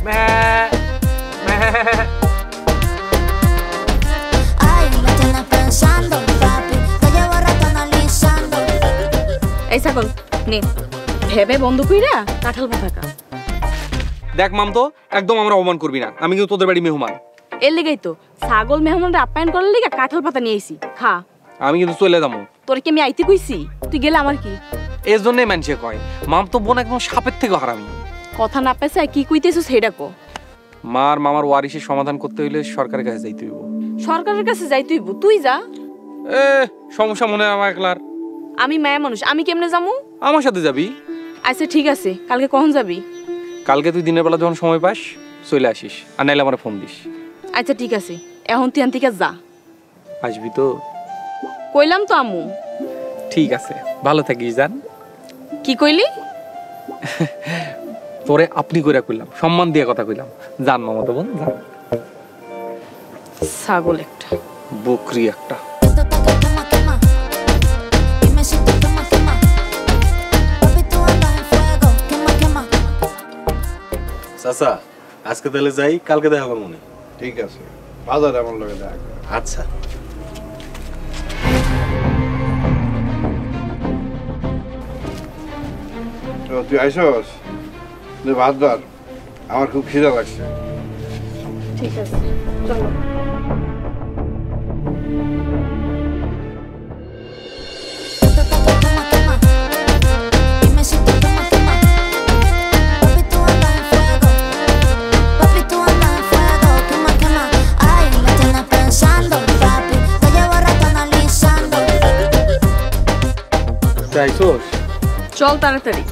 এই ছাগল নে ভেবে বন্ধ কইরা কাঁঠাল পাতা। দেখ মাম তো একদম আমরা অপমান করবি না, আমি কিন্তু তোদের বাড়ি মেহমান। এর লেগেই তো ছাগল মেহমানরা আপ্যায়ন করার লেগে কাঁঠাল পাতা নিয়ে আইছি, খা। আমি কিন্তু চলে যাবো। তোর কি আমি আইতে কইছি? তুই গেলে আমার কি? এর জন্যই মানুষে কয় মাম তো বোন একদম সাপের থেকে হারামি। কথা না পেছে কি কইতেছিস সেটা কো। মার মামার ওয়ারিশের সমাধান করতে হইলে সরকারের কাছে যাইতে হইব। সরকারের কাছে যাইতে হইব? তুই যা। সমস্যা মনে হয় আমার একলার। আমি মায়া মানুষ, আমি কেমনে যাবো? আমার সাথে যাবি। আচ্ছা ঠিক আছে, কালকে কখন যাবি? কালকে তুই দিনের বেলা যখন সময় পাস চলে আসিস, আর নাইলে আমার ফোন দিস। আচ্ছা ঠিক আছে, এখন তুই আনতিকা যা। আসবি তো? কইলাম তো আম্মু। ঠিক আছে, ভালো থাকিস। জান কি কইলি? তোরে আপনি কইরা কইলাম, সম্মান দিয়ে কথা কইলাম। জান মামা তো বোন, জান। ছাগল একটা, বকরি একটা। চাচা আজকে তাহলে যাই, কালকে দেখা করবো। ঠিক আছে, বাজারে আমার লগে দেখা করো। আচ্ছা। তুই আইসস, ভাত ধর, আমার খুব খিদা লাগছে। ঠিক আছে চলো। চল তাড়াতাড়ি।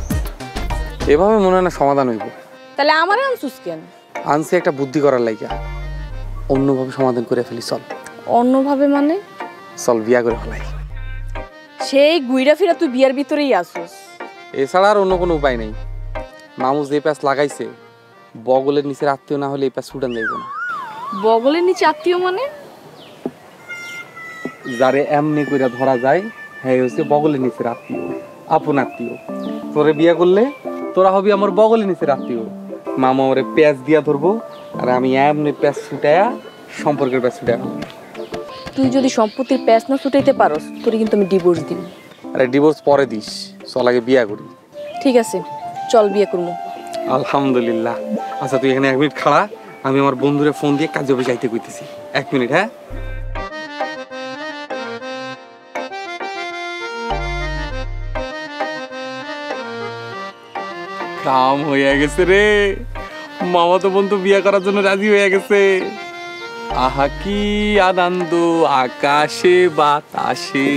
এভাবে মনে হয় না সমাধান হইব। তাহলে আমার আনছুস কেন? আনছি একটা বুদ্ধি করার লাইগা, অন্যভাবে সমাধান করে ফেলি। চল। অন্যভাবে মানে? চল বিয়া করে ফেলাই। সেই গুইরা ফিরা তুই বিয়ার ভিতরেই আসুস। এছাড়া আর অন্য কোনো উপায় নেই। মামু যে প্যাঁচ লাগাইছে, বগলের নিচের আত্মীয় না হলে এই প্যাঁচ ছুটান যাইব না। বগলের নিচে আত্মীয় মানে? যারে এমনি কইরা ধরা যায় হ্যাঁ হচ্ছে বগলের নিচের আত্মীয়, আপন আত্মীয়। তোরে বিয়া করলে তোরা হবি আমার বগলের নিচের আত্মীয়। মামা ওরে প্যাঁচ দিয়া ধরবো, আর আমি এমনি প্যাঁচ ছুটায়া সম্পর্কের প্যাঁচ ছুটায়া। তুই যদি সম্পত্তির প্যাঁচ না ছুটাইতে পারস, তোরে কিন্তু আমি ডিভোর্স দিব। আরে ডিভোর্স পরে দিস, চল আগে বিয়া করি। ঠিক আছে চল বিয়ে করবো। আলহামদুলিল্লাহ। আচ্ছা তুই এখানে 1 মিনিট খাড়া, আমি আমার বন্ধুরে ফোন দিয়ে কাজে অফিসে যাইতে কইতেছি। 1 মিনিট। হ্যাঁ কাম হয়ে গেছে রে, মামা তো বন্ধু বিয়ে করার জন্য রাজি হয়ে গেছে। আহা কি আনন্দ আকাশে বাতাসে।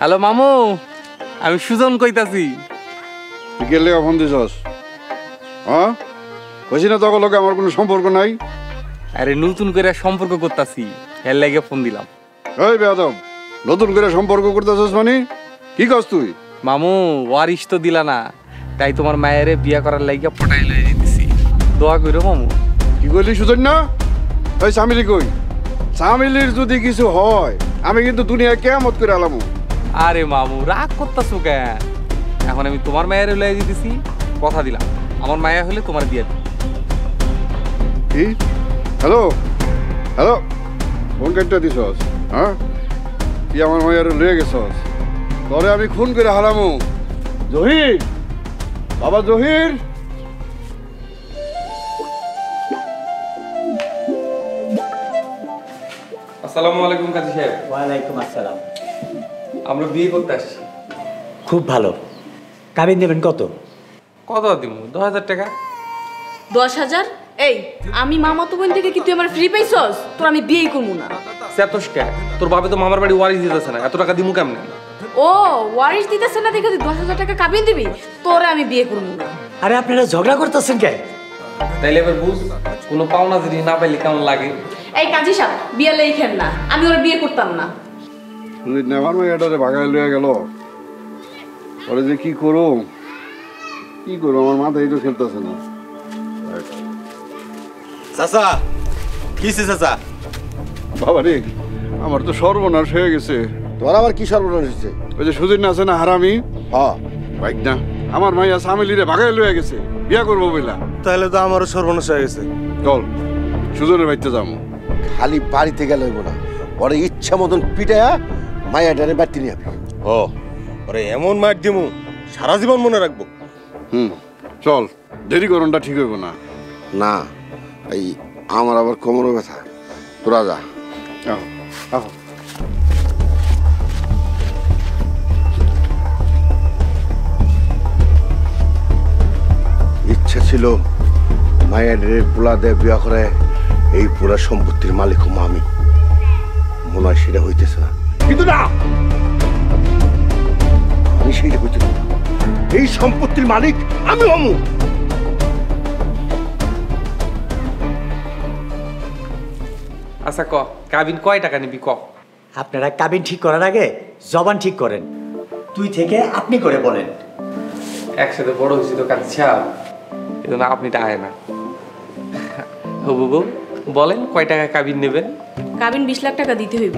হ্যালো মামু, আমি সুজন কইতাছি। তুই গেলে ফোন দিছস? হ্যাঁ কইছি না তখন লোকে আমার কোনো সম্পর্ক নাই। আরে নতুন করে সম্পর্ক করতাছি, এর লাগে ফোন দিলাম। এই বেয়াদব, নতুন করে সম্পর্ক করতেছস মানে কি কস তুই? মামু ওয়ারিশ তো দিলা না, তাই তোমার মায়েরে বিয়া করার লাগিয়া পটাই লয়ে দিতেছি। দোয়া কইরো মামু। কি কইলি সুজন না? ওই সামিলি কই? সামিলির যদি কিছু হয় আমি কিন্তু দুনিয়া কিয়ামত করে আলামু। আরে মামু রাগ করতেছো কেন? এখন আমি তোমার মায়ের লয়ে দিতেছি, কথা দিলাম আমার মায়া হলে তোমার দিয়ে দিই। কি? হ্যালো হ্যালো, ফোন কেটে দিছস? হ্যাঁ তুই আমার মায়ের লয়ে গেছস, তোরে আমি খুন করে হারামু। জহির, বাবা জহির। আসসালামু আলাইকুম কাজী সাহেব। ওয়ালাইকুম আসসালাম। আমরা বিয়ে করতে আসছি। খুব ভালো। কাবিন নেবেন কত? কত দিব? 10,000 টাকা। 10,000? এই আমি মামা তো বোন থেকে কি তুই আমার ফ্রি পাইছস? তোর আমি বিয়েই করবো না। সেতোষ কে? তোর বাবা তো মামার বাড়ি ওয়ারিশ দিতেছে না, এত টাকা দিমু কেমনে? ও ওয়ারিশ দিতেছে না দেখে তুই 10,000 টাকা কাবিন দিবি? তোরে আমি বিয়ে করবো না। আরে আপনারা ঝগড়া করতেছেন কেন? তাইলে এবার বুঝ, কোনো পাওনা যদি না পাইলে কেমন লাগে। এই কাজী সাহেব বিয়ে লেখেন না, আমি ওর বিয়ে করতাম না। আমার মেয়েটারে ভাগায় লইয়া গেল, পরে যে কি করো আমার মাথায় তো খেলতেছে না। চাচা কিসে চাচা? বাবা রে, আমার তো সর্বনাশ হয়ে গেছে। তোর আবার কি সর্বনাশ হয়েছে? ওই যে সুদিন আছে না হারামি, হ্যাঁ বাইক না, আমার মাইয়া সামিলিরে ভাগাই লয়ে গেছে বিয়া করবো বইলা। তাহলে তো আমারও সর্বনাশ হয়ে গেছে। চল সুজনের বাড়িতে যাবো। খালি বাড়িতে গেলে হইব না, ওরে ইচ্ছা মতন পিটায়া মায়াটারে বাড়তি নিয়ে যাবি। ও ওরে এমন মার দিমু সারা জীবন মনে রাখবো। চল, দেরি করনটা ঠিক হইব না। না, এই আমার আবার কোমরে ব্যথা, তোরা যা। আহো আহো। ইচ্ছা ছিল মায়াটারে পোলা দেয় বিয়া করে এই পুরা সম্পত্তির মালিক হম আমি। মনে হয় সেটা হইতেছে না, কিন্তু না, আমি সেইটা হইতেছে না। এই সম্পত্তির মালিক আমি হমু। আচ্ছা ক, কাবিন কয় টাকা নিবি ক? আপনারা কাবিন ঠিক করার আগে জবান ঠিক করেন। তুই থেকে আপনি করে বলেন। একসাথে বড় হয়েছি তো কাঁদছা, এজন্য আপনিটা আয় না। হবু বউ, বলেন কয় টাকা কাবিন নেবেন? কাবিন 20 লাখ টাকা দিতে হইব।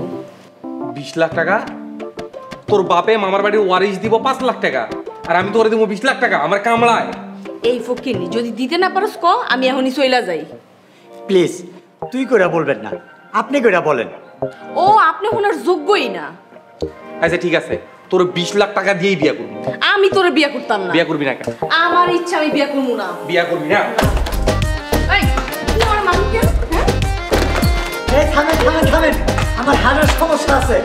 20 লাখ টাকা? তোর বাপে মামার বাড়ির ওয়ারিশ দিব 5 লাখ টাকা, আর আমি তোরে দিব 20 লাখ টাকা? আমার কামড়ায়। এই ফকিরনি, যদি দিতে না পারস ক, আমি এখনই চইলা যাই। প্লিজ তুই করে বলবেন না, আপনি করে বলেন। ও আপনি ওনার যোগ্যই না। আচ্ছা ঠিক আছে, তোর 20 লাখ টাকা দিয়েই বিয়া করবি। আমি তোরে বিয়া করতাম না। বিয়া করবি না কেন? আমার ইচ্ছা, আমি বিয়া করবো না। বিয়া করবি না? এই তুই আমার মানুষ কেন? হ্যাঁ? এই থামেন থামেন থামেন, আমার হাড়ের সমস্যা আছে।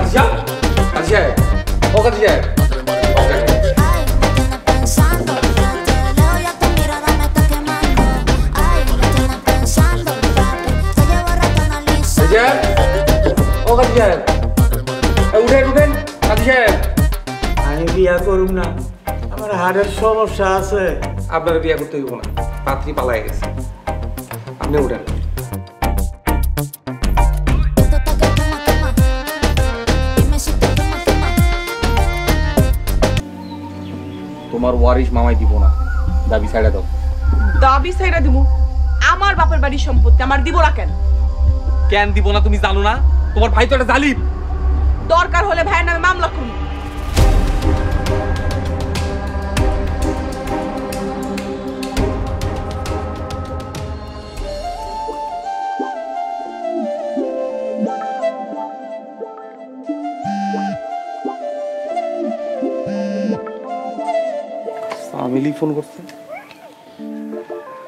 আচ্ছা আচ্ছা, ও কাজিয়া Ay, me tiene pensando, te leo y a tu mirada me está quemando. Ay, me tiene pensando, papi, se lleva rato analizando. কাজিয়া, ও কাজিয়া, উঠেন উঠেন কাজিয়া। আমি বিয়া করুম না, আমার হাড়ের সমস্যা আছে। আপনারা বিয়া করতে হইব না, পাত্রী পালায় গেছে। আপনি উঠেন। Esto está que quema, quema. Dime si te quema, quema. তোমার ওয়ারিশ মামাই দিব না, দাবি ছাড়া দাও। দাবি সাইরা দিমু? আমার বাপের বাড়ির সম্পত্তি আমার দিব না কেন? কেন দিব না তুমি জানো না? তোমার ভাই তো একটা জালিম। দরকার হলে ভাইয়ের নামে মামলা করুন। সামিলি ফোন করছে।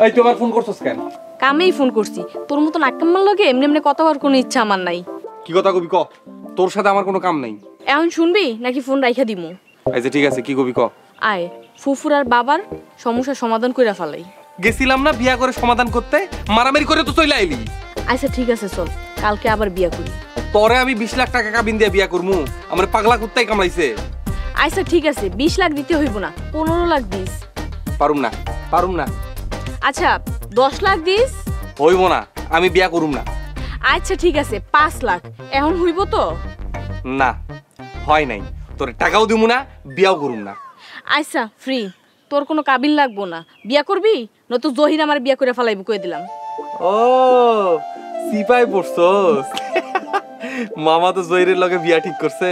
এই তুই আবার ফোন করছস কেন? কামেই ফোন করছি। তোর মতো নাক্কাম্মার লগে এমনি এমনি কথা বলার কোনো ইচ্ছা আমার নাই। কি কথা কবি ক, তোর সাথে আমার কোনো কাম নাই। এখন শুনবি নাকি ফোন রাইখা দিমু? আচ্ছা ঠিক আছে, কি কবি ক। আয়, ফুফুর আর বাবার সমস্যার সমাধান কইরা ফেলাই। গেছিলাম না বিয়া করে সমাধান করতে, মারামারি করে তো চলে আইলি। আচ্ছা ঠিক আছে, চল কালকে আবার বিয়া করি। পরে আমি 20 লাখ টাকা কাবিন দিয়ে বিয়া করমু? আমার পাগলা কুত্তাই কামড়াইছে। আচ্ছা ঠিক আছে, 20 লাখ দিতে হইব না, 15 লাখ দিস। পারুম না, পারুম না। আচ্ছা 10 লাখ দিস। হইব না, আমি বিয়া করুম না। আচ্ছা ঠিক আছে 5 লাখ, এখন হইব তো? না হয় নাই, তোর টাকাও দিমু না, বিয়াও করুম না। আচ্ছা ফ্রি, তোর কোনো কাবিল লাগবো না। বিয়া করবি নয়তো জহির আমার বিয়া করে ফেলাইব, কই দিলাম। ও সিপাই পড়ছস? মামা তো জহিরের লগে বিয়া ঠিক করছে,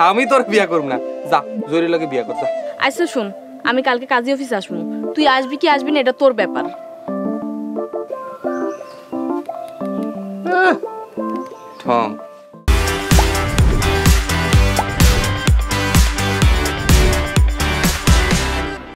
আমি তোর বিয়া করুম না। যা জহিরের লগে বিয়া কর যা। আচ্ছা শুন, আমি কালকে কাজী অফিসে আসবো, তুই আসবি কি আসবি না এটা তোর ব্যাপার। ঠং